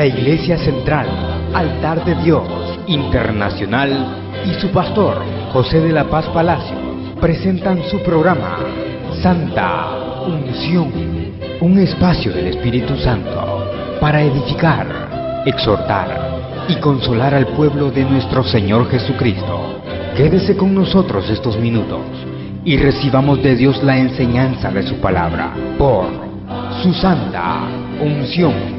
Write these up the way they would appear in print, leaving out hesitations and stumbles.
Iglesia Central, Altar de Dios Internacional y su pastor, José de la Paz Palacio, presentan su programa Santa Unción, un espacio del Espíritu Santo para edificar, exhortar y consolar al pueblo de nuestro Señor Jesucristo. Quédese con nosotros estos minutos y recibamos de Dios la enseñanza de su palabra por su Santa Unción.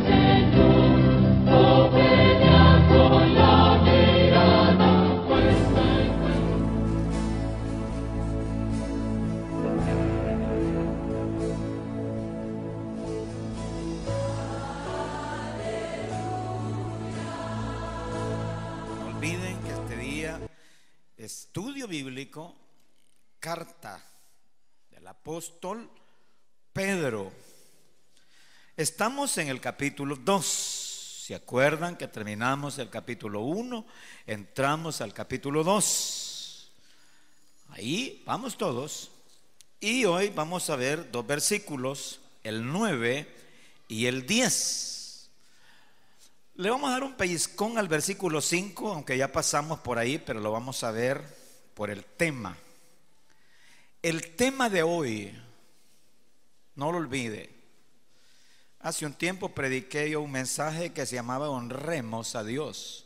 Estudio bíblico, carta del apóstol Pedro. Estamos en el capítulo 2. ¿Se acuerdan que terminamos el capítulo 1? Entramos al capítulo 2. Ahí vamos todos. Y hoy vamos a ver dos versículos, el 9 y el 10. Le vamos a dar un pellizcón al versículo 5, aunque ya pasamos por ahí, pero lo vamos a ver por el tema. El tema de hoy, no lo olvide. Hace un tiempo prediqué yo un mensaje que se llamaba Honremos a Dios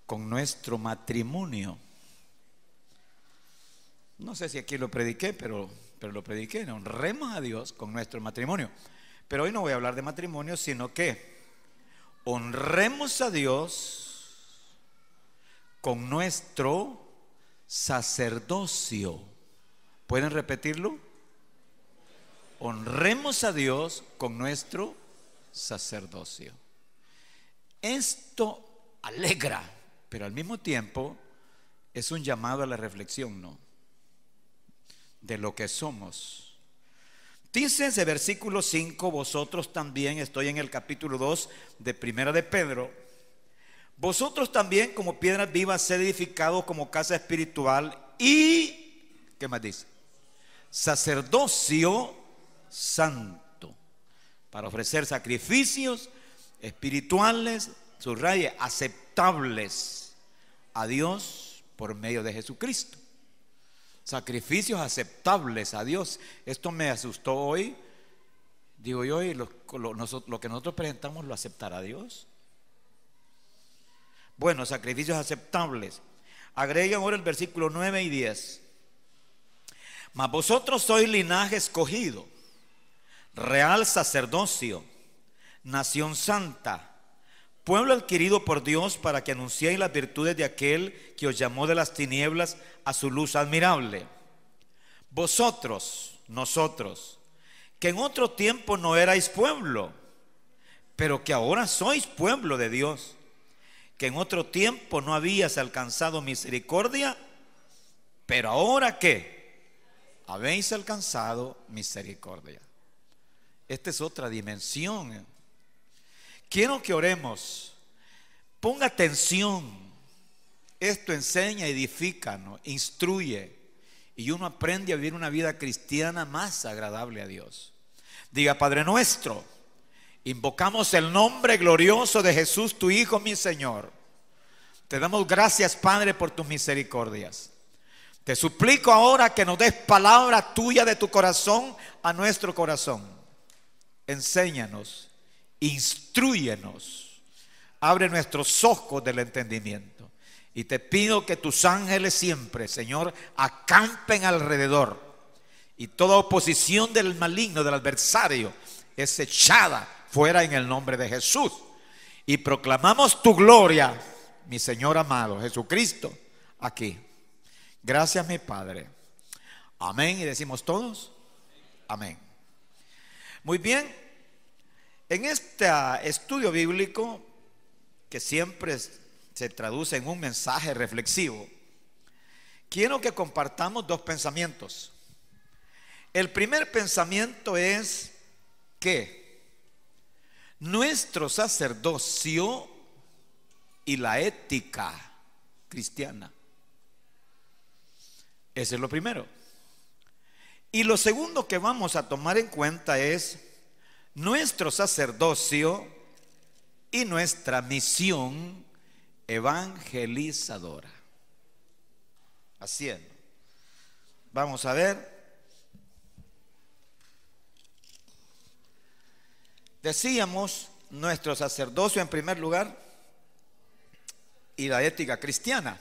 con nuestro matrimonio. No sé si aquí lo prediqué, pero lo prediqué. Honremos a Dios con nuestro matrimonio. Pero hoy no voy a hablar de matrimonio, sino que honremos a Dios con nuestro sacerdocio. ¿Pueden repetirlo? Honremos a Dios con nuestro sacerdocio. Esto alegra, pero al mismo tiempo es un llamado a la reflexión, ¿no? De lo que somos. Dice ese versículo 5, vosotros también, estoy en el capítulo 2 de Primera de Pedro, vosotros también como piedras vivas sed edificados como casa espiritual y, ¿qué más dice? Sacerdocio santo, para ofrecer sacrificios espirituales, subraye, aceptables a Dios por medio de Jesucristo. Sacrificios aceptables a Dios. Esto me asustó hoy. Digo yo, ¿y lo que nosotros presentamos lo aceptará Dios? Bueno, sacrificios aceptables. Agreguen ahora el versículo 9 y 10. Mas vosotros sois linaje escogido, real sacerdocio, nación santa, pueblo adquirido por Dios, para que anunciéis las virtudes de aquel que os llamó de las tinieblas a su luz admirable. Vosotros, nosotros, que en otro tiempo no erais pueblo, pero que ahora sois pueblo de Dios, que en otro tiempo no habías alcanzado misericordia, pero ahora ¿qué? Habéis alcanzado misericordia. Esta es otra dimensión. Quiero que oremos. Ponga atención. Esto enseña, edifica, ¿no? Instruye. Y uno aprende a vivir una vida cristiana más agradable a Dios. Diga: Padre nuestro, invocamos el nombre glorioso de Jesús, tu Hijo, mi Señor. Te damos gracias, Padre, por tus misericordias. Te suplico ahora que nos des palabra tuya de tu corazón a nuestro corazón. Enséñanos. Instrúyenos, abre nuestros ojos del entendimiento. Y te pido que tus ángeles siempre, Señor, acampen alrededor, y toda oposición del maligno, del adversario, es echada fuera en el nombre de Jesús. Y proclamamos tu gloria, mi Señor amado Jesucristo, aquí. Gracias, mi Padre. Amén. Y decimos todos amén. Muy bien. En este estudio bíblico, que siempre se traduce en un mensaje reflexivo, quiero que compartamos dos pensamientos. El primer pensamiento es que nuestro sacerdocio y la ética cristiana. Ese es lo primero. Y lo segundo que vamos a tomar en cuenta es nuestro sacerdocio y nuestra misión evangelizadora. Así es. Vamos a ver. Decíamos nuestro sacerdocio en primer lugar y la ética cristiana.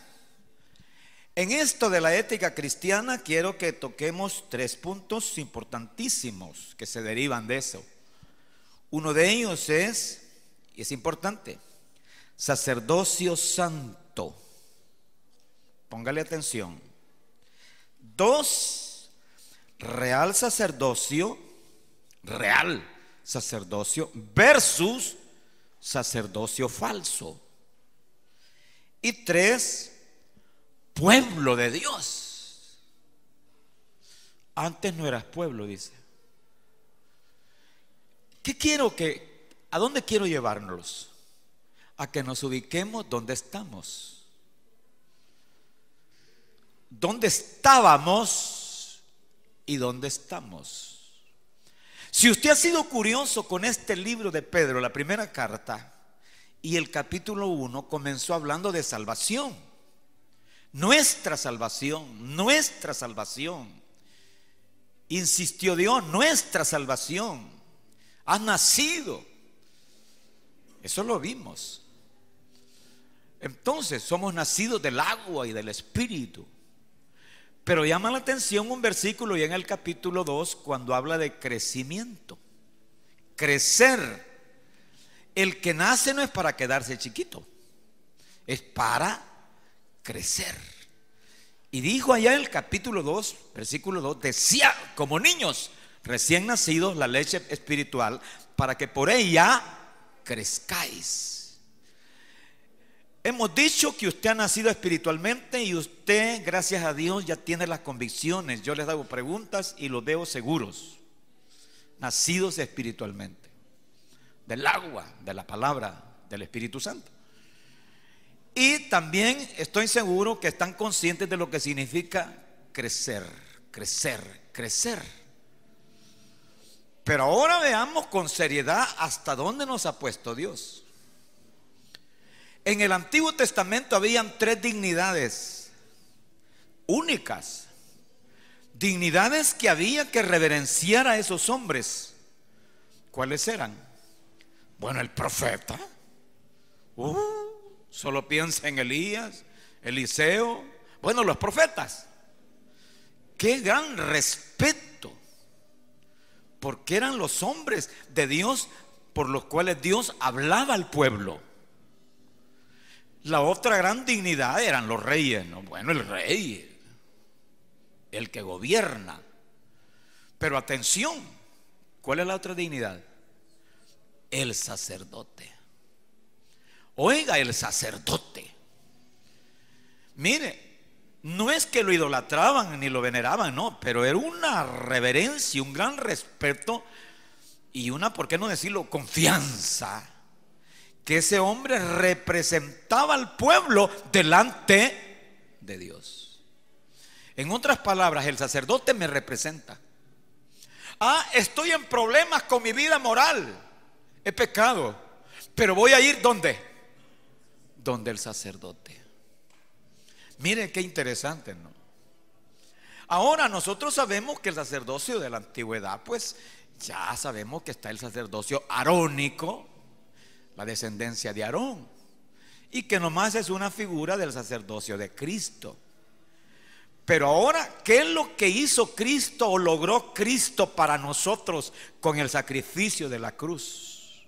En esto de la ética cristiana quiero que toquemos 3 puntos importantísimos que se derivan de eso. Uno de ellos es, y es importante, sacerdocio santo. Póngale atención. 2, real sacerdocio versus sacerdocio falso. Y 3, pueblo de Dios. Antes no eras pueblo, dice. ¿A dónde quiero llevarnos? A que nos ubiquemos donde estamos. ¿Dónde estábamos y dónde estamos? Si usted ha sido curioso con este libro de Pedro, la primera carta, y el capítulo 1 comenzó hablando de salvación. Nuestra salvación, nuestra salvación. Insistió Dios, nuestra salvación. Has nacido. Eso lo vimos. Entonces somos nacidos del agua y del Espíritu. Pero llama la atención un versículo ya en el capítulo 2 cuando habla de crecimiento. Crecer. El que nace no es para quedarse chiquito, es para crecer. Y dijo allá en el capítulo 2, versículo 2, decía como niños recién nacidos la leche espiritual para que por ella crezcáis. Hemos dicho que usted ha nacido espiritualmente y usted, gracias a Dios, ya tiene las convicciones. Yo les hago preguntas y los veo seguros. Nacidos espiritualmente. Del agua, de la palabra, del Espíritu Santo. Y también estoy seguro que están conscientes de lo que significa crecer, crecer, crecer. Pero ahora veamos con seriedad hasta dónde nos ha puesto Dios. En el Antiguo Testamento habían 3 dignidades únicas. Dignidades que había que reverenciar a esos hombres. ¿Cuáles eran? Bueno, el profeta. Solo piensa en Elías, Eliseo. Bueno, los profetas. Qué gran respeto. Porque eran los hombres de Dios por los cuales Dios hablaba al pueblo. La otra gran dignidad eran los reyes, ¿no? Bueno, el rey, el que gobierna. Pero atención, ¿cuál es la otra dignidad? El sacerdote. Oiga, el sacerdote. Mire, no es que lo idolatraban ni lo veneraban, no, pero era una reverencia, un gran respeto y una, ¿por qué no decirlo?, confianza. Que ese hombre representaba al pueblo delante de Dios. En otras palabras, el sacerdote me representa. Estoy en problemas con mi vida moral. He pecado. Pero voy a ir ¿dónde? Donde el sacerdote. Miren qué interesante, ¿no? Ahora nosotros sabemos que el sacerdocio de la antigüedad, pues ya sabemos que está el sacerdocio arónico, la descendencia de Aarón, y que nomás es una figura del sacerdocio de Cristo. Pero ahora, ¿qué es lo que hizo Cristo o logró Cristo para nosotros con el sacrificio de la cruz?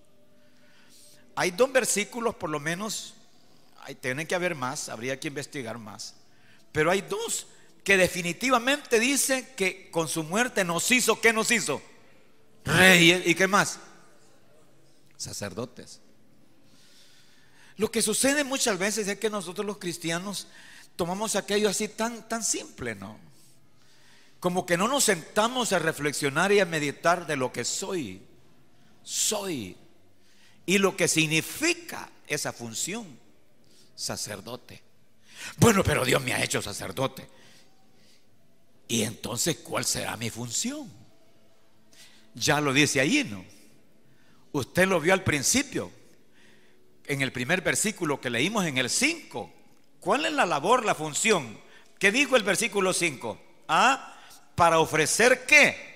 Hay 2 versículos por lo menos, tiene que haber más, habría que investigar más, pero hay 2 que definitivamente dicen que con su muerte nos hizo, ¿qué nos hizo? Reyes. ¿Y qué más? Sacerdotes. Lo que sucede muchas veces es que nosotros los cristianos tomamos aquello así tan simple, ¿no? Como que no nos sentamos a reflexionar y a meditar de lo que soy y lo que significa esa función, sacerdote. Bueno, pero Dios me ha hecho sacerdote. Y entonces, ¿cuál será mi función? Ya lo dice ahí, ¿no? Usted lo vio al principio. en el primer versículo que leímos en el 5. ¿Cuál es la labor, la función? ¿Qué dijo el versículo 5? Para ofrecer ¿qué?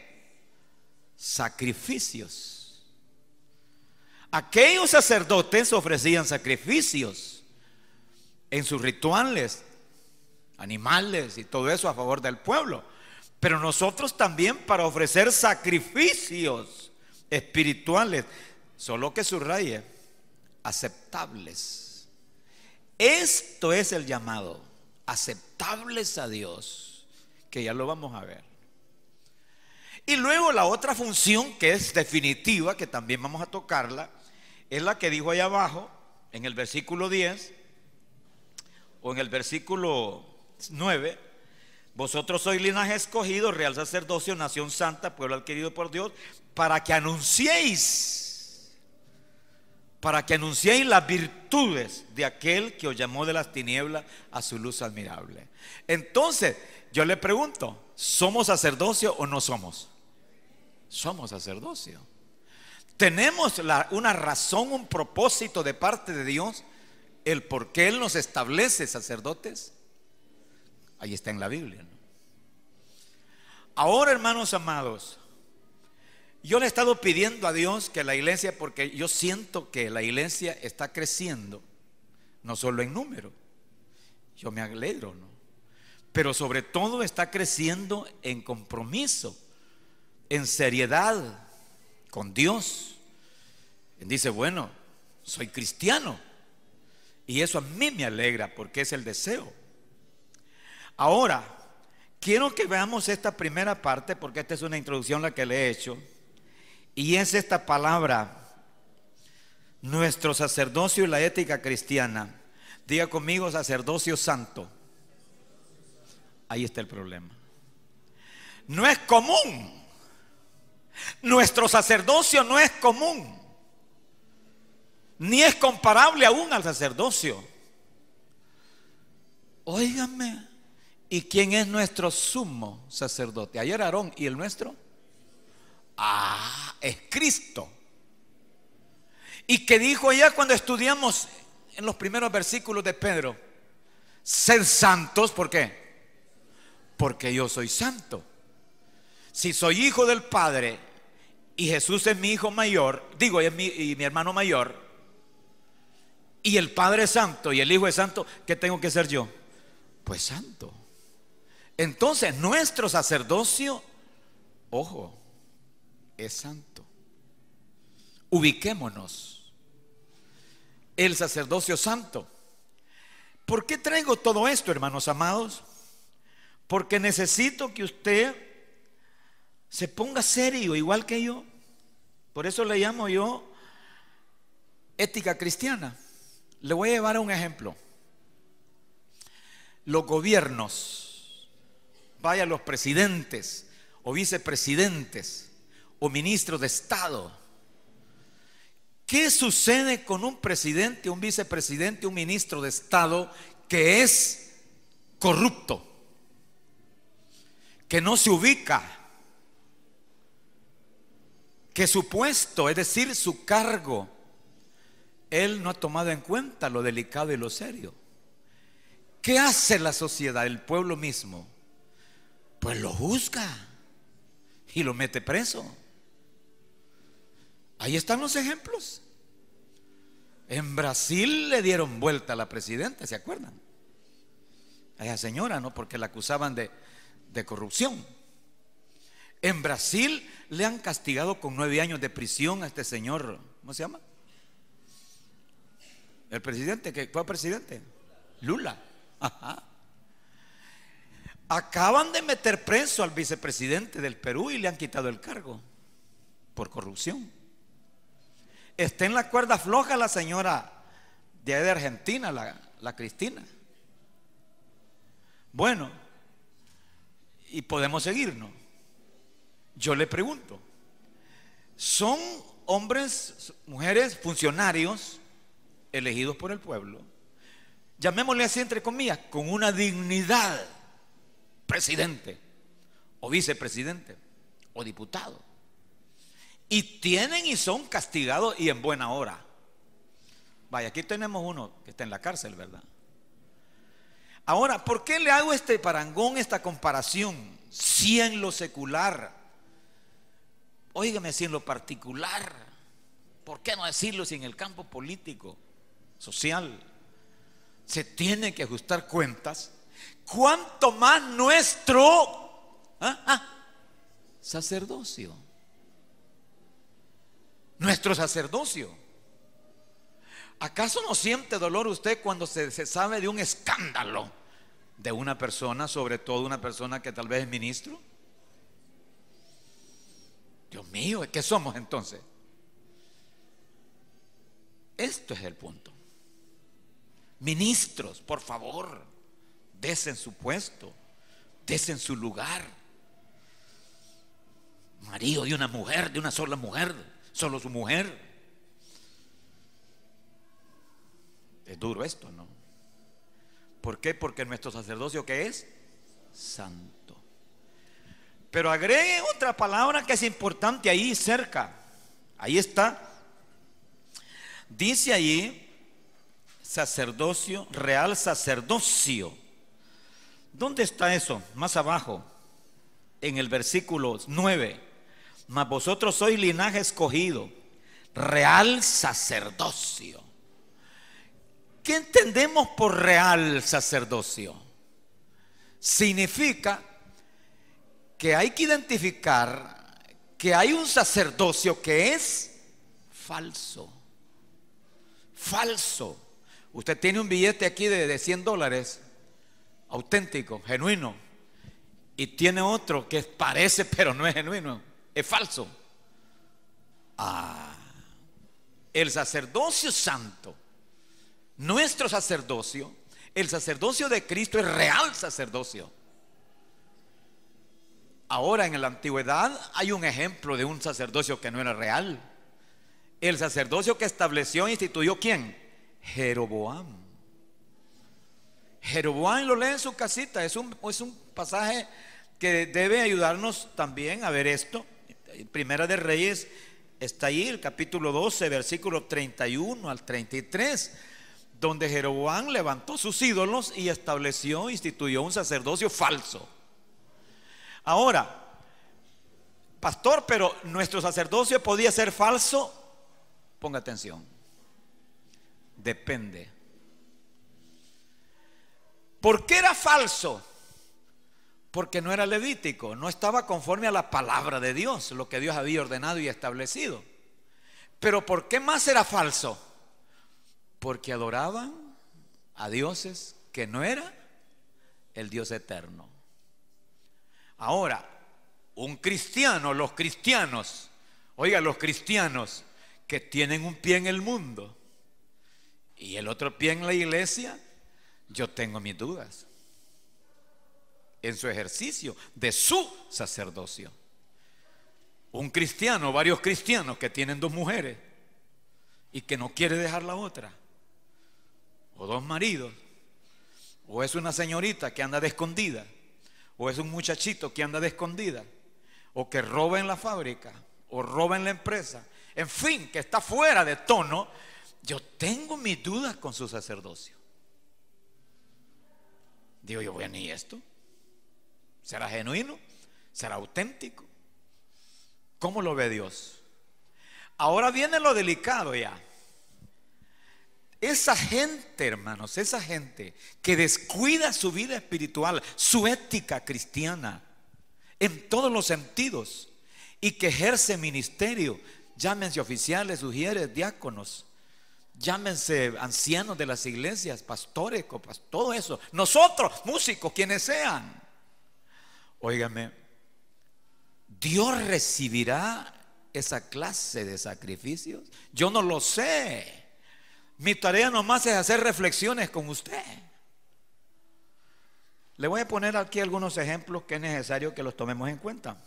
Sacrificios. Aquellos sacerdotes ofrecían sacrificios en sus rituales, animales y todo eso a favor del pueblo. Pero nosotros también para ofrecer sacrificios espirituales, solo que subraye, aceptables. Esto es el llamado, aceptables a Dios, que ya lo vamos a ver. Y luego la otra función que es definitiva, que también vamos a tocarla, es la que dijo ahí abajo, en el versículo 10 o en el versículo 9. Vosotros sois linaje escogido, real sacerdocio, nación santa, pueblo adquirido por Dios, para que anunciéis las virtudes de aquel que os llamó de las tinieblas a su luz admirable. Entonces, yo le pregunto, ¿somos sacerdocio o no somos? Somos sacerdocio. Tenemos una razón, un propósito de parte de Dios, el por qué Él nos establece sacerdotes. Ahí está en la Biblia, ¿no? Ahora, hermanos amados, yo le he estado pidiendo a Dios que la iglesia, porque yo siento que la iglesia está creciendo, no solo en número, yo me alegro, ¿no? Pero sobre todo está creciendo en compromiso, en seriedad con Dios. Dice, bueno, soy cristiano, y eso a mí me alegra porque es el deseo. Ahora, quiero que veamos esta primera parte, porque esta es una introducción la que le he hecho, y es esta palabra, nuestro sacerdocio y la ética cristiana. Diga conmigo, sacerdocio santo. Ahí está el problema. No es común. Nuestro sacerdocio no es común, ni es comparable aún al sacerdocio. Óigame, ¿y quién es nuestro sumo sacerdote? Ayer Aarón, ¿y el nuestro? Es Cristo. ¿Y qué dijo ella cuando estudiamos en los primeros versículos de Pedro? Sed santos, ¿por qué? Porque yo soy santo. Si soy hijo del Padre y Jesús es mi hijo mayor, digo, y mi hermano mayor, y el Padre es santo y el Hijo es santo, ¿qué tengo que ser yo? Pues santo. Entonces nuestro sacerdocio, ojo, es santo. Ubiquémonos. El sacerdocio santo. ¿Por qué traigo todo esto, hermanos amados? Porque necesito que usted se ponga serio, igual que yo. Por eso le llamo yo ética cristiana. Le voy a llevar a un ejemplo. Los gobiernos, vaya, los presidentes o vicepresidentes o ministros de Estado. ¿Qué sucede con un presidente, un vicepresidente, un ministro de Estado que es corrupto, que no se ubica, que su puesto, es decir, su cargo, él no ha tomado en cuenta lo delicado y lo serio? ¿Qué hace la sociedad, el pueblo mismo? Pues lo juzga y lo mete preso. Ahí están los ejemplos. En Brasil le dieron vuelta a la presidenta, ¿se acuerdan? A esa señora, ¿no? Porque la acusaban de corrupción. En Brasil le han castigado con 9 años de prisión a este señor, ¿cómo se llama? El presidente, que fue presidente, Lula. Ajá. Acaban de meter preso al vicepresidente del Perú y le han quitado el cargo por corrupción. Está en la cuerda floja la señora de Argentina, la Cristina. Bueno, y podemos seguirnos. Yo le pregunto, ¿son hombres, mujeres, funcionarios elegidos por el pueblo? Llamémosle así entre comillas, con una dignidad, presidente o vicepresidente o diputado, y tienen y son castigados y en buena hora. Vaya, aquí tenemos uno que está en la cárcel, ¿verdad? Ahora, ¿por qué le hago este parangón, esta comparación? Si en lo secular, óigame, si en lo particular, ¿por qué no decirlo si en el campo político, social, se tiene que ajustar cuentas? ¿Cuánto más nuestro sacerdocio? Nuestro sacerdocio. ¿Acaso no siente dolor usted cuando se sabe de un escándalo de una persona, sobre todo una persona que tal vez es ministro? Dios mío, ¿qué somos entonces? Esto es el punto. Ministros, por favor, desen su puesto, desen su lugar. Marido de una mujer, de una sola mujer, solo su mujer. Es duro esto, ¿no? ¿Por qué? Porque nuestro sacerdocio, ¿qué es? Santo. Pero agregue otra palabra que es importante ahí cerca. Ahí está. Dice allí sacerdocio, real sacerdocio. ¿Dónde está eso? Más abajo, en el versículo 9. Mas vosotros sois linaje escogido, real sacerdocio. ¿Qué entendemos por real sacerdocio? Significa que hay que identificar que hay un sacerdocio que es falso. Falso. Usted tiene un billete aquí de $100, auténtico, genuino, y tiene otro que parece pero no es genuino, es falso. El sacerdocio santo, nuestro sacerdocio, el sacerdocio de Cristo es real sacerdocio. Ahora, en la antigüedad hay un ejemplo de un sacerdocio que no era real. El sacerdocio que estableció e instituyó, ¿quién? Jeroboam. Jeroboam, lo lee en su casita. Es un pasaje que debe ayudarnos también a ver esto. Primera de Reyes está ahí, el capítulo 12, versículo 31 al 33, donde Jeroboam levantó sus ídolos y estableció, instituyó un sacerdocio falso. Ahora, pastor, pero nuestro sacerdocio podía ser falso. Ponga atención. Depende. ¿Por qué era falso? Porque no era levítico, no estaba conforme a la palabra de Dios, lo que Dios había ordenado y establecido. Pero ¿por qué más era falso? Porque adoraban a dioses que no era el Dios eterno. Ahora, un cristiano, los cristianos, oiga, los cristianos que tienen un pie en el mundo y el otro pie en la iglesia, yo tengo mis dudas en su ejercicio de su sacerdocio. Un cristiano, varios cristianos que tienen dos mujeres y que no quiere dejar la otra, o dos maridos, o es una señorita que anda de escondida, o es un muchachito que anda de escondida, o que roba en la fábrica, o roba en la empresa, en fin, que está fuera de tono. Yo tengo mis dudas con su sacerdocio. Digo yo, bueno, ¿y esto? ¿Será genuino? ¿Será auténtico? ¿Cómo lo ve Dios? Ahora viene lo delicado ya. Esa gente, hermanos, esa gente que descuida su vida espiritual, su ética cristiana, en todos los sentidos, y que ejerce ministerio, llámense oficiales, sugieres, diáconos, llámense ancianos de las iglesias, pastores, copas, todo eso, nosotros, músicos, quienes sean. Óigame, ¿Dios recibirá esa clase de sacrificios? Yo no lo sé. Mi tarea nomás es hacer reflexiones con usted. Le voy a poner aquí algunos ejemplos que es necesario que los tomemos en cuenta.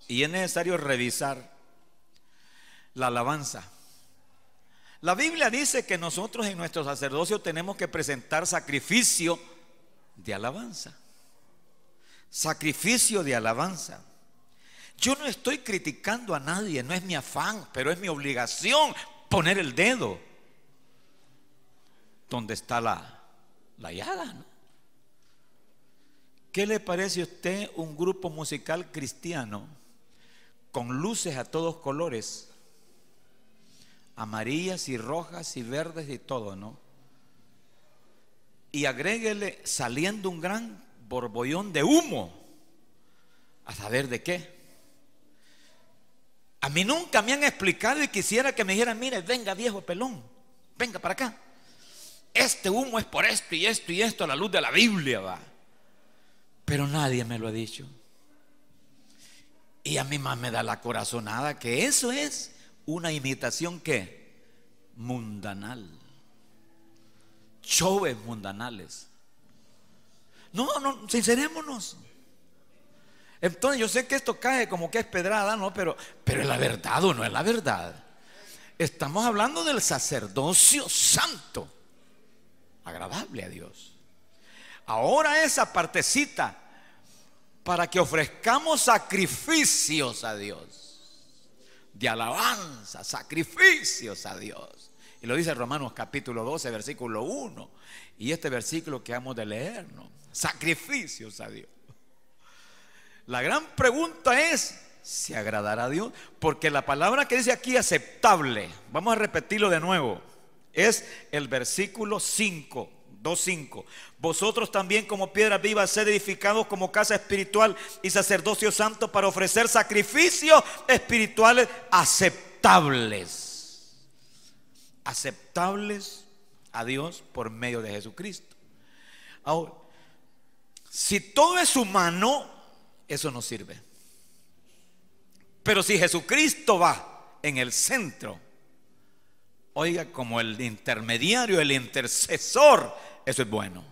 Y es necesario revisar la alabanza. La Biblia dice que nosotros en nuestro sacerdocio tenemos que presentar sacrificio de alabanza. Sacrificio de alabanza. Yo no estoy criticando a nadie, no es mi afán, pero es mi obligación poner el dedo donde está la llaga, ¿no? ¿Qué le parece a usted un grupo musical cristiano con luces a todos colores, amarillas y rojas y verdes y todo, ¿no? Y agréguele saliendo un gran borbollón de humo, a saber de qué. A mí nunca me han explicado y quisiera que me dijeran: mire, venga viejo pelón, venga para acá, este humo es por esto y esto y esto, a la luz de la Biblia, va. Pero nadie me lo ha dicho. Y a mí más me da la corazonada que eso es una imitación que mundanal, shows mundanales. No, sincerémonos. Entonces yo sé que esto cae como que es pedrada, ¿no? Pero es la verdad o no es la verdad. Estamos hablando del sacerdocio santo, agradable a Dios. Ahora esa partecita, para que ofrezcamos sacrificios a Dios, de alabanza, sacrificios a Dios. Y lo dice Romanos capítulo 12, versículo 1. Y este versículo que vamos de leer, ¿no? Sacrificios a Dios. La gran pregunta es: ¿se agradará a Dios? Porque la palabra que dice aquí, aceptable, vamos a repetirlo de nuevo, es el versículo 5, 2:5. Vosotros también, como piedras vivas, sed edificados como casa espiritual y sacerdocio santo, para ofrecer sacrificios espirituales aceptables a Dios por medio de Jesucristo. Ahora, si todo es humano, eso no sirve. Pero si Jesucristo va en el centro, oiga, como el intermediario, el intercesor, eso es bueno.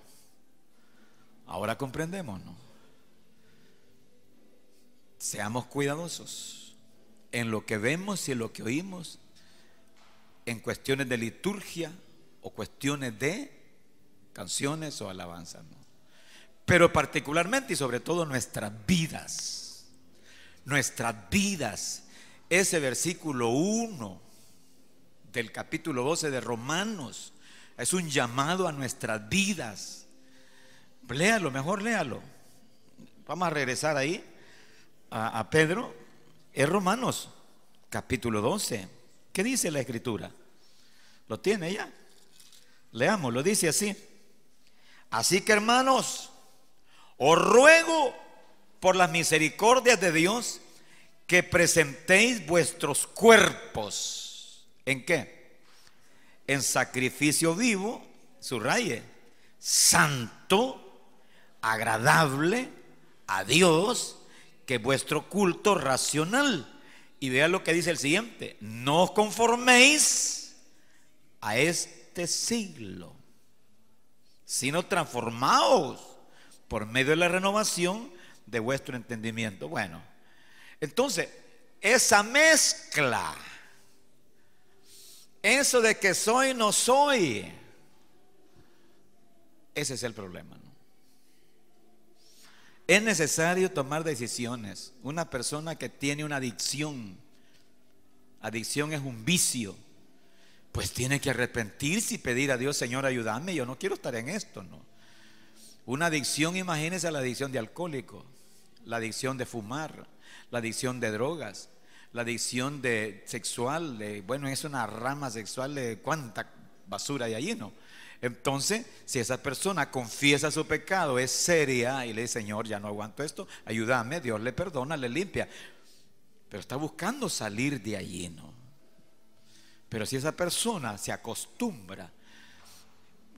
Ahora comprendemos, ¿no? Seamos cuidadosos en lo que vemos y en lo que oímos, en cuestiones de liturgia o cuestiones de canciones o alabanzas, ¿no? Pero particularmente y sobre todo nuestras vidas, ese versículo 1 del capítulo 12 de Romanos es un llamado a nuestras vidas. Léalo, mejor léalo. Vamos a regresar ahí a Pedro. Es Romanos capítulo 12. ¿Qué dice la escritura? ¿Lo tiene ya? Leamos, lo dice así: así que, hermanos, os ruego por las misericordias de Dios que presentéis vuestros cuerpos. ¿En qué? En sacrificio vivo, subraye, santo, agradable a Dios, que es vuestro culto racional. Y vea lo que dice el siguiente: no os conforméis a este siglo, sino transformaos por medio de la renovación de vuestro entendimiento. Bueno, entonces esa mezcla, eso de que soy, no soy, ese es el problema, ¿no? Es necesario tomar decisiones. Una persona que tiene una adicción es un vicio, pues tiene que arrepentirse y pedir a Dios: Señor, ayúdame, yo no quiero estar en esto, ¿no? Una adicción, imagínense la adicción de alcohólico, la adicción de fumar, la adicción de drogas, la adicción de sexual, bueno, es una rama sexual de cuánta basura hay allí, ¿no? Entonces, si esa persona confiesa su pecado, es seria y le dice: Señor, ya no aguanto esto, ayúdame, Dios le perdona, le limpia, pero está buscando salir de allí, ¿no? Pero si esa persona se acostumbra,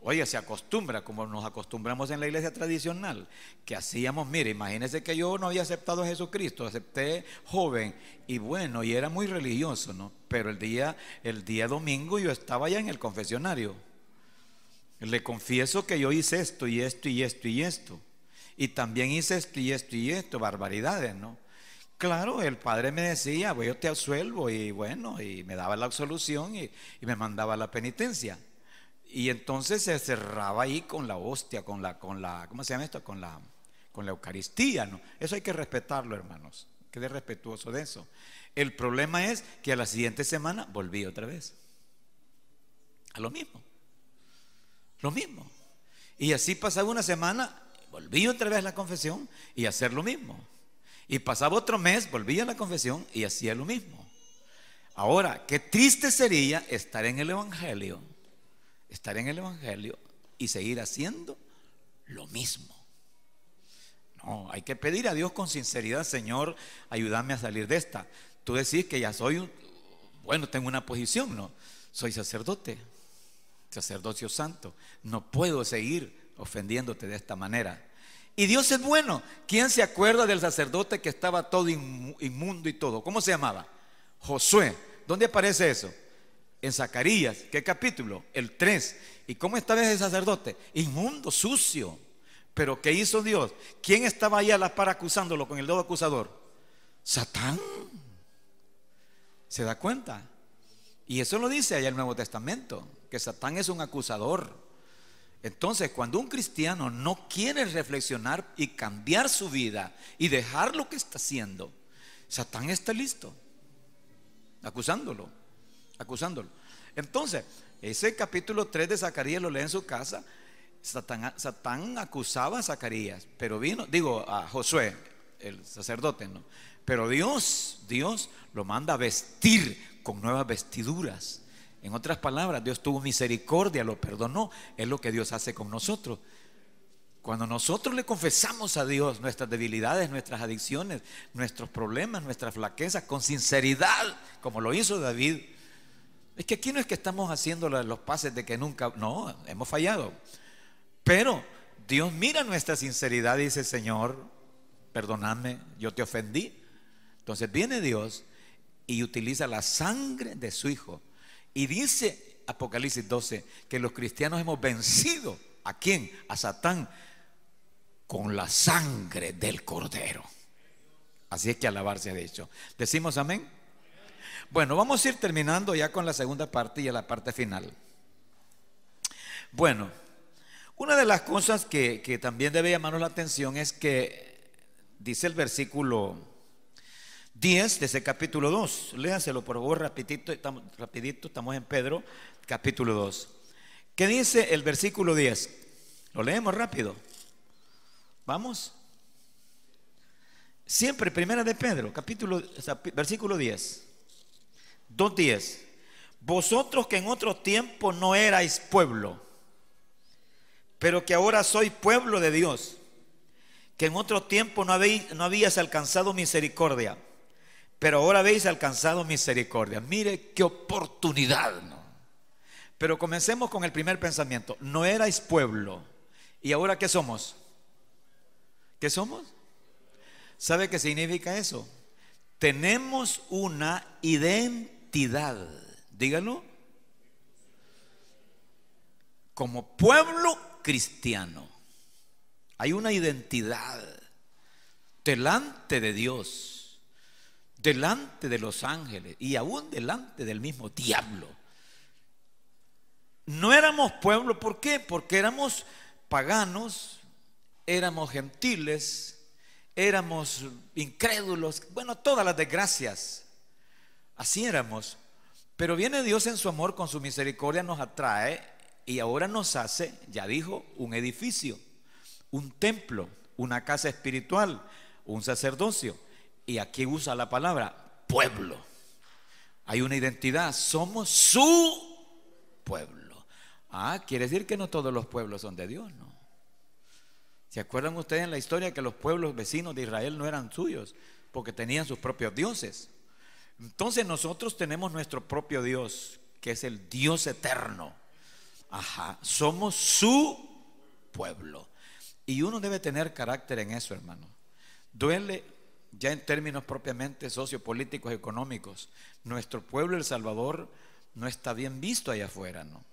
oye, se acostumbra como nos acostumbramos en la iglesia tradicional, que hacíamos, mire, imagínense que yo no había aceptado a Jesucristo, acepté joven y bueno, y era muy religioso, ¿no? Pero el día domingo yo estaba ya en el confesionario. Le confieso que yo hice esto y esto y esto y esto, y también hice esto y esto y esto, barbaridades, ¿no? Claro, el padre me decía: pues yo te absuelvo, y bueno, y me daba la absolución y me mandaba a la penitencia. Y entonces se cerraba ahí con la hostia, con la ¿cómo se llama esto? Con la Eucaristía, ¿no? Eso hay que respetarlo, hermanos. Quede respetuoso de eso. El problema es que a la siguiente semana volví otra vez a lo mismo. lo mismo. Y así pasaba una semana, volví otra vez a la confesión y hacer lo mismo. Y pasaba otro mes, volví a la confesión y hacía lo mismo. Ahora, qué triste sería estar en el Evangelio y seguir haciendo lo mismo. No, hay que pedir a Dios con sinceridad: Señor, ayúdame a salir de esta. Tú decís que ya soy tengo una posición, ¿no? Soy sacerdote, sacerdocio santo. No puedo seguir ofendiéndote de esta manera. Y Dios es bueno. ¿Quién se acuerda del sacerdote que estaba todo inmundo y todo? ¿Cómo se llamaba? Josué. ¿Dónde aparece eso? En Zacarías. ¿Qué capítulo? El 3. ¿Y cómo estaba ese sacerdote? Inmundo, sucio. Pero ¿qué hizo Dios? ¿Quién estaba ahí a la par acusándolo con el dedo acusador? Satán. ¿Se da cuenta? Y eso lo dice allá el Nuevo Testamento, que Satán es un acusador. Entonces, cuando un cristiano no quiere reflexionar y cambiar su vida y dejar lo que está haciendo, Satán está listo, acusándolo. Entonces, ese capítulo 3 de Zacarías lo lee en su casa. Satán acusaba a Zacarías, pero a Josué, el sacerdote, ¿no? Pero Dios lo manda a vestir con nuevas vestiduras. En otras palabras, Dios tuvo misericordia, lo perdonó. Es lo que Dios hace con nosotros. Cuando nosotros le confesamos a Dios nuestras debilidades, nuestras adicciones, nuestros problemas, nuestras flaquezas, con sinceridad, como lo hizo David. Es que aquí no es que estamos haciendo los pases de que nunca, no, hemos fallado. Pero Dios mira nuestra sinceridad y dice: Señor, perdóname, yo te ofendí. Entonces viene Dios y utiliza la sangre de su Hijo. Y dice Apocalipsis 12 que los cristianos hemos vencido. ¿A quién? A Satán, con la sangre del Cordero. Así es que alabarse ha dicho. ¿Decimos amén? Bueno, vamos a ir terminando ya con la segunda parte y a la parte final. Bueno, una de las cosas que también debe llamarnos la atención es que dice el versículo 10 de ese capítulo 2. Léaselo por favor rapidito, estamos en Pedro, capítulo 2. ¿Qué dice el versículo 10? Lo leemos rápido. Vamos. Siempre primera de Pedro, versículo 10. 2:10. Vosotros que en otro tiempo no erais pueblo, pero que ahora sois pueblo de Dios, que en otro tiempo no habías alcanzado misericordia, pero ahora habéis alcanzado misericordia. Mire qué oportunidad, ¿no? Pero comencemos con el primer pensamiento. No erais pueblo. ¿Y ahora qué somos? ¿Qué somos? ¿Sabe qué significa eso? Tenemos una identidad. Díganlo. Como pueblo cristiano hay una identidad delante de Dios, delante de los ángeles y aún delante del mismo diablo. No éramos pueblo, ¿por qué? Porque éramos paganos, éramos gentiles, éramos incrédulos, bueno, todas las desgracias. Así éramos. Pero viene Dios en su amor, con su misericordia nos atrae y ahora nos hace, ya dijo, un edificio, un templo, una casa espiritual, un sacerdocio. Y aquí usa la palabra pueblo. Hay una identidad, somos su pueblo. Quiere decir que no todos los pueblos son de Dios, ¿no? ¿Se acuerdan ustedes en la historia que los pueblos vecinos de Israel no eran suyos? Porque tenían sus propios dioses. Entonces nosotros tenemos nuestro propio Dios, que es el Dios eterno. Somos su pueblo. Y uno debe tener carácter en eso, hermano. Duele ya en términos propiamente sociopolíticos, económicos. Nuestro pueblo, El Salvador, no está bien visto allá afuera, ¿no?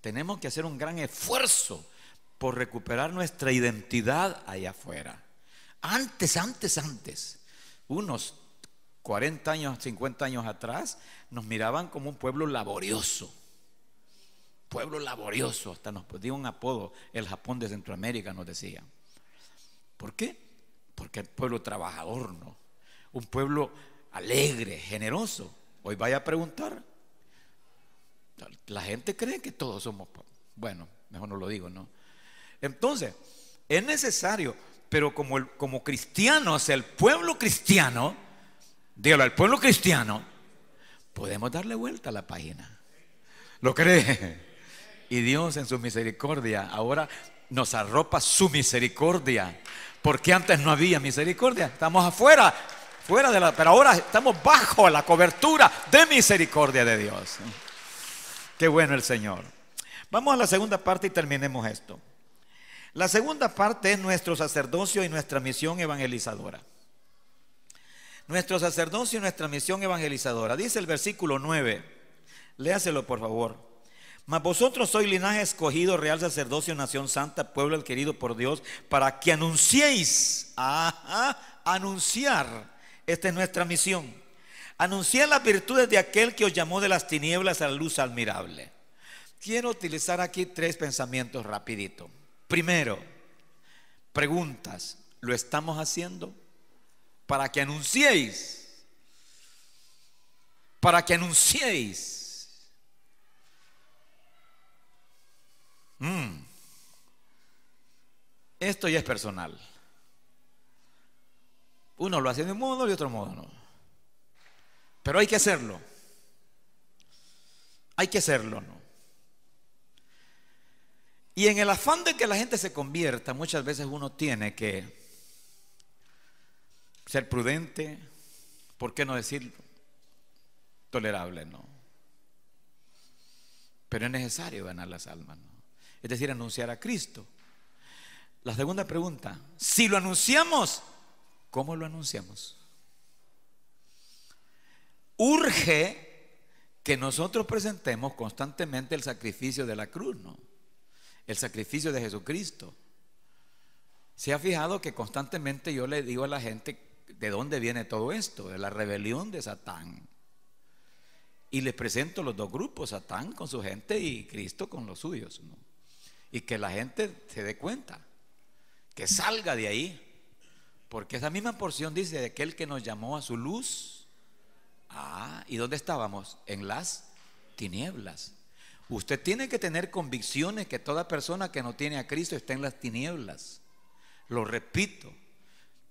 Tenemos que hacer un gran esfuerzo por recuperar nuestra identidad allá afuera. Antes, unos 40 años, 50 años atrás, nos miraban como un pueblo laborioso. Pueblo laborioso, hasta nos dio un apodo, el Japón de Centroamérica, nos decían. ¿Por qué? Porque el pueblo trabajador, ¿no? Un pueblo alegre, generoso. Hoy vaya a preguntar. La gente cree que todos somos Bueno, mejor no lo digo, ¿no? Entonces, es necesario, pero como cristianos, el pueblo cristiano, dígalo, el pueblo cristiano, podemos darle vuelta a la página. ¿Lo cree? Y Dios en su misericordia ahora nos arropa su misericordia, porque antes no había misericordia. Estamos afuera, pero ahora estamos bajo la cobertura de misericordia de Dios. Qué bueno el Señor. Vamos a la segunda parte y terminemos esto. La segunda parte es nuestro sacerdocio y nuestra misión evangelizadora. Nuestro sacerdocio y nuestra misión evangelizadora. Dice el versículo 9. Léaselo por favor. Mas vosotros sois linaje escogido, real sacerdocio, nación santa, pueblo adquirido por Dios, para que anunciéis. Anunciar. Esta es nuestra misión. Anunciar las virtudes de aquel que os llamó de las tinieblas a la luz admirable. Quiero utilizar aquí 3 pensamientos rapidito. Primero, preguntas. ¿Lo estamos haciendo? Para que anunciéis. Para que anunciéis. Esto ya es personal. Uno lo hace de un modo y otro modo no. Pero hay que hacerlo. Hay que hacerlo, ¿no? Y en el afán de que la gente se convierta, muchas veces uno tiene que ser prudente, ¿por qué no decir tolerable? No. Pero es necesario ganar las almas, ¿no? Es decir, anunciar a Cristo. La segunda pregunta, si lo anunciamos, ¿cómo lo anunciamos? Urge que nosotros presentemos constantemente el sacrificio de la cruz, ¿no? El sacrificio de Jesucristo. ¿Se ha fijado que constantemente yo le digo a la gente de dónde viene todo esto? De la rebelión de Satán. Y les presento los 2 grupos, Satán con su gente y Cristo con los suyos, ¿no? Y que la gente se dé cuenta, que salga de ahí, porque esa misma porción dice de aquel que nos llamó a su luz. ¿Y dónde estábamos? En las tinieblas. Usted tiene que tener convicciones que toda persona que no tiene a Cristo está en las tinieblas. Lo repito,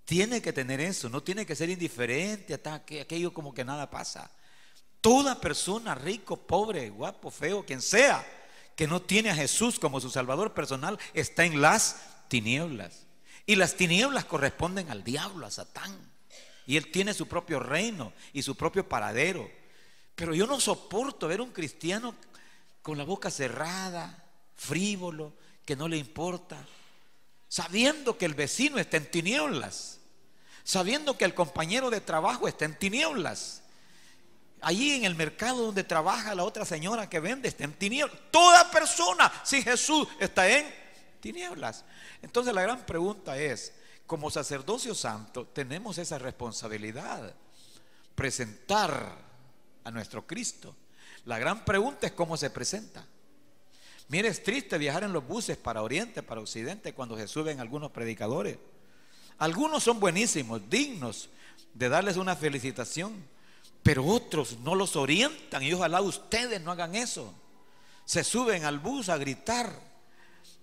tiene que tener eso, no tiene que ser indiferente a aquello como que nada pasa. Toda persona, rico, pobre, guapo, feo, quien sea, que no tiene a Jesús como su Salvador personal, está en las tinieblas. Y las tinieblas corresponden al diablo, a Satán. Y él tiene su propio reino y su propio paradero. Pero yo no soporto ver un cristiano con la boca cerrada, frívolo, que no le importa, sabiendo que el vecino está en tinieblas, sabiendo que el compañero de trabajo está en tinieblas, allí en el mercado donde trabaja la otra señora que vende está en tinieblas. Toda persona sin Jesús está en tinieblas. Entonces la gran pregunta es, como sacerdocio santo tenemos esa responsabilidad, presentar a nuestro Cristo. La gran pregunta es cómo se presenta. Mire, es triste viajar en los buses para Oriente, para Occidente, cuando se suben algunos predicadores. Algunos son buenísimos, dignos de darles una felicitación, pero otros no los orientan, y ojalá ustedes no hagan eso. Se suben al bus a gritar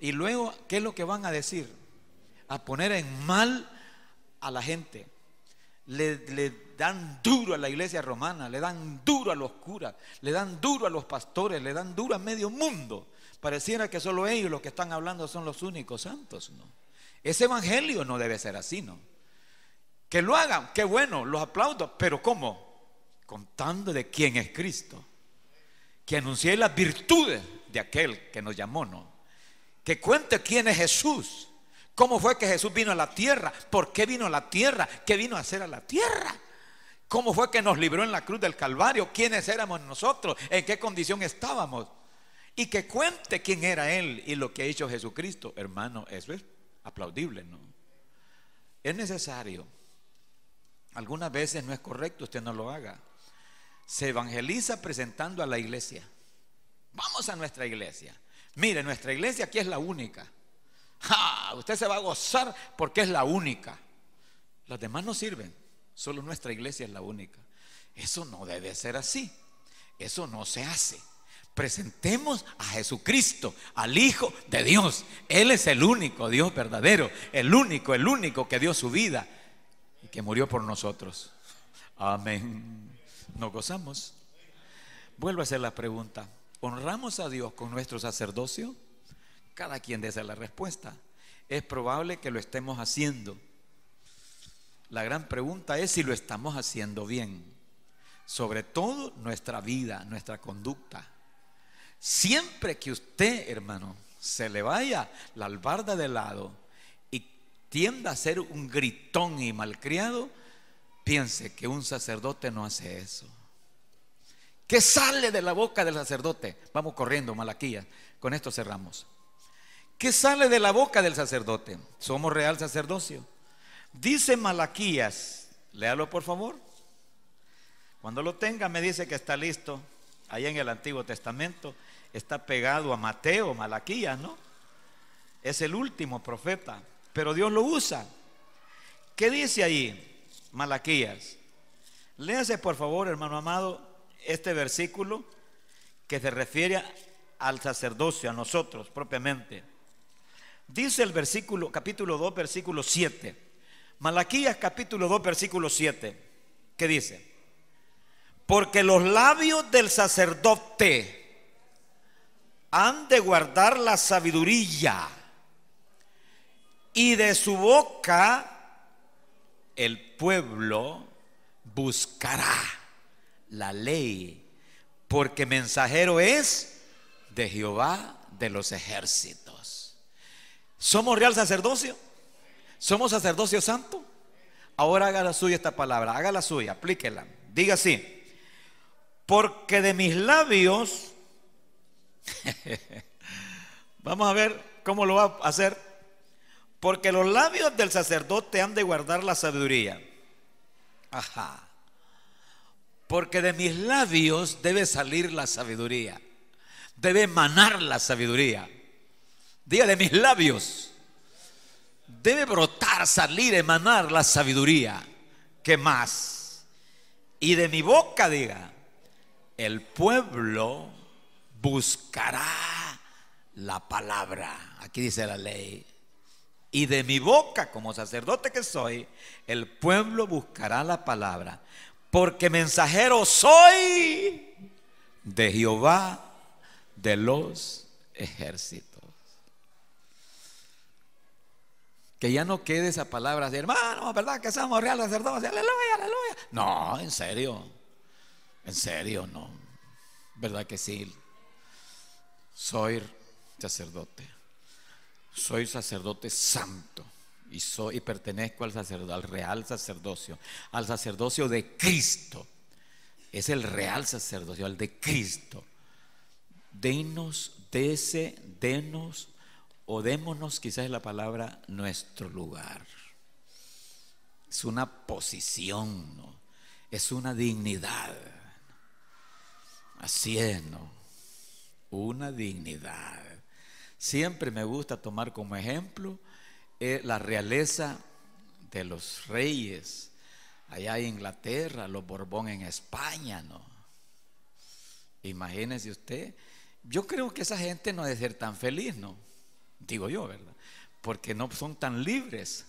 y luego, ¿qué es lo que van a decir? A poner en mal a la gente. Le dan duro a la iglesia romana, le dan duro a los curas, le dan duro a los pastores, le dan duro a medio mundo. Pareciera que solo ellos los que están hablando son los únicos santos, ¿no? Ese evangelio no debe ser así, ¿no? Que lo hagan, qué bueno, los aplaudo, pero ¿cómo? Contando de quién es Cristo. Que anuncie las virtudes de aquel que nos llamó, ¿no? Que cuente quién es Jesús. ¿Cómo fue que Jesús vino a la tierra? ¿Por qué vino a la tierra? ¿Qué vino a hacer a la tierra? ¿Cómo fue que nos libró en la cruz del Calvario? ¿Quiénes éramos nosotros? ¿En qué condición estábamos? Y que cuente quién era Él y lo que ha hecho Jesucristo. Hermano, eso es aplaudible, ¿no? Es necesario. Algunas veces no es correcto, usted no lo haga. Se evangeliza presentando a la iglesia. Vamos a nuestra iglesia. Mire, nuestra iglesia aquí es la única. Usted se va a gozar porque es la única. Las demás no sirven, solo nuestra iglesia es la única. Eso no debe ser así. Eso no se hace. presentemos a Jesucristo, al Hijo de Dios. Él es el único Dios verdadero, el único que dio su vida y que murió por nosotros. Amén. ¿Nos gozamos? Vuelvo a hacer la pregunta: ¿honramos a Dios con nuestro sacerdocio? Cada quien dé la respuesta. Es probable que lo estemos haciendo. La gran pregunta es si lo estamos haciendo bien. Sobre todo nuestra vida, nuestra conducta. Siempre que usted, hermano, se le vaya la albarda de lado y tienda a ser un gritón y malcriado, piense que un sacerdote no hace eso. ¿Qué sale de la boca del sacerdote? Vamos corriendo, Malaquías. Con esto cerramos. ¿Qué sale de la boca del sacerdote? Somos real sacerdocio. Dice Malaquías, léalo por favor. Cuando lo tenga me dice que está listo. Ahí en el Antiguo Testamento está pegado a Mateo, Malaquías, ¿no? Es el último profeta, pero Dios lo usa. ¿Qué dice ahí Malaquías? Léase por favor, hermano amado, este versículo que se refiere al sacerdocio, a nosotros propiamente. Dice el versículo, capítulo 2, versículo 7. Malaquías capítulo 2, versículo 7. ¿Qué dice? Porque los labios del sacerdote han de guardar la sabiduría, y de su boca el pueblo buscará la ley, porque mensajero es de Jehová de los ejércitos. ¿Somos real sacerdocio? ¿Somos sacerdocio santo? Ahora haga la suya esta palabra, haga la suya, aplíquela. Diga así: porque de mis labios vamos a ver cómo lo va a hacer. Porque los labios del sacerdote han de guardar la sabiduría. Ajá. Porque de mis labios debe salir la sabiduría, debe emanar la sabiduría. Diga, de mis labios debe brotar, salir, emanar la sabiduría. ¿Qué más? Y de mi boca, diga, el pueblo buscará la palabra. Aquí dice la ley. Y de mi boca, como sacerdote que soy, el pueblo buscará la palabra. Porque mensajero soy de Jehová de los ejércitos. Que ya no quede esa palabra de hermano, ¿verdad? Que somos real sacerdotes, aleluya, aleluya. No, en serio, no. ¿Verdad que sí? Soy sacerdote. Soy sacerdote santo. Y pertenezco al real sacerdocio, al sacerdocio de Cristo. Es el real sacerdocio, al de Cristo. Denos, denos o démonos, quizás es la palabra, nuestro lugar. Es una posición, ¿no? Es una dignidad. Así es, ¿no? Una dignidad. Siempre me gusta tomar como ejemplo la realeza de los reyes allá en Inglaterra, los Borbón en España, ¿no? Imagínese usted. Yo creo que esa gente no debe ser tan feliz, ¿no? Digo yo, ¿verdad? Porque no son tan libres.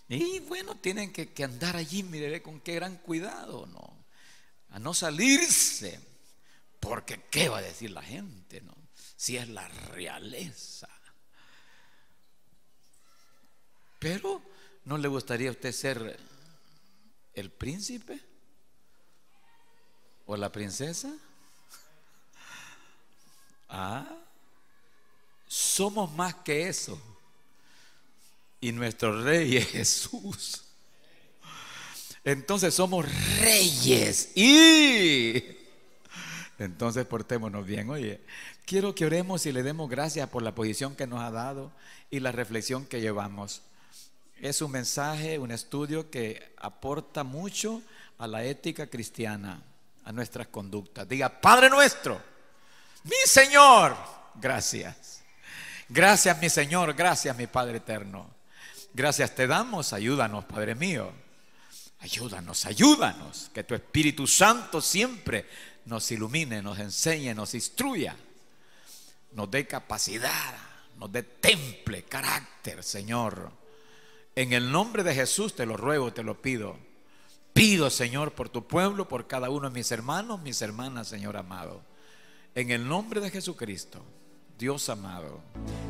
Y bueno, tienen que andar allí, mire con qué gran cuidado, ¿no? A no salirse. Porque ¿qué va a decir la gente, no? Si es la realeza. Pero ¿no le gustaría a usted ser el príncipe o la princesa? Somos más que eso. Y nuestro rey es Jesús. Entonces somos reyes. Y entonces portémonos bien. Oye, quiero que oremos y le demos gracias por la posición que nos ha dado y la reflexión que llevamos. Es un mensaje, un estudio que aporta mucho a la ética cristiana, a nuestras conductas. Diga, Padre nuestro, mi Señor, gracias. Gracias, mi Señor, gracias, mi Padre eterno. Gracias te damos, ayúdanos, Padre mío, Ayúdanos, ayúdanos, que tu Espíritu Santo siempre nos ilumine, nos enseñe, nos instruya, nos dé capacidad, nos dé temple, carácter, Señor. En el nombre de Jesús te lo ruego, te lo pido. Pido, Señor, por tu pueblo, por cada uno de mis hermanos, mis hermanas, Señor amado. En el nombre de Jesucristo, Dios amado,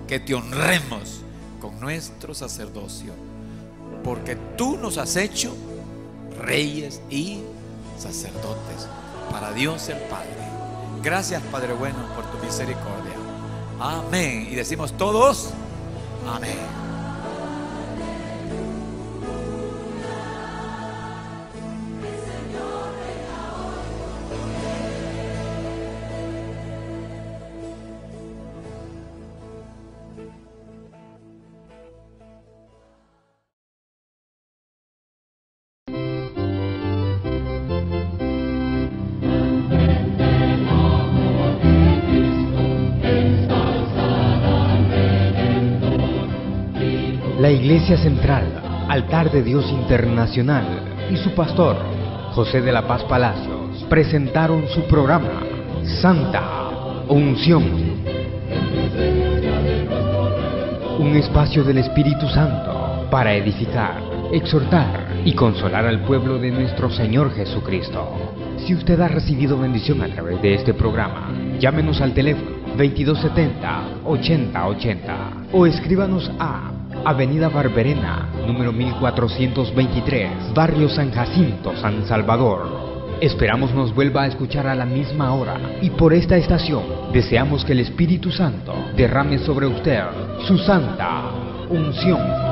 que te honremos con nuestro sacerdocio, porque tú nos has hecho reyes y sacerdotes para Dios el Padre. Gracias, Padre bueno, por tu misericordia. Amén. Y decimos todos, amén. La Iglesia Central, Altar de Dios Internacional y su pastor, José de la Paz Palacios, presentaron su programa Santa Unción. Un espacio del Espíritu Santo para edificar, exhortar y consolar al pueblo de nuestro Señor Jesucristo. Si usted ha recibido bendición a través de este programa, llámenos al teléfono 2270-8080 o escríbanos a Avenida Barberena, número 1423, Barrio San Jacinto, San Salvador. Esperamos nos vuelva a escuchar a la misma hora y por esta estación deseamos que el Espíritu Santo derrame sobre usted su santa unción.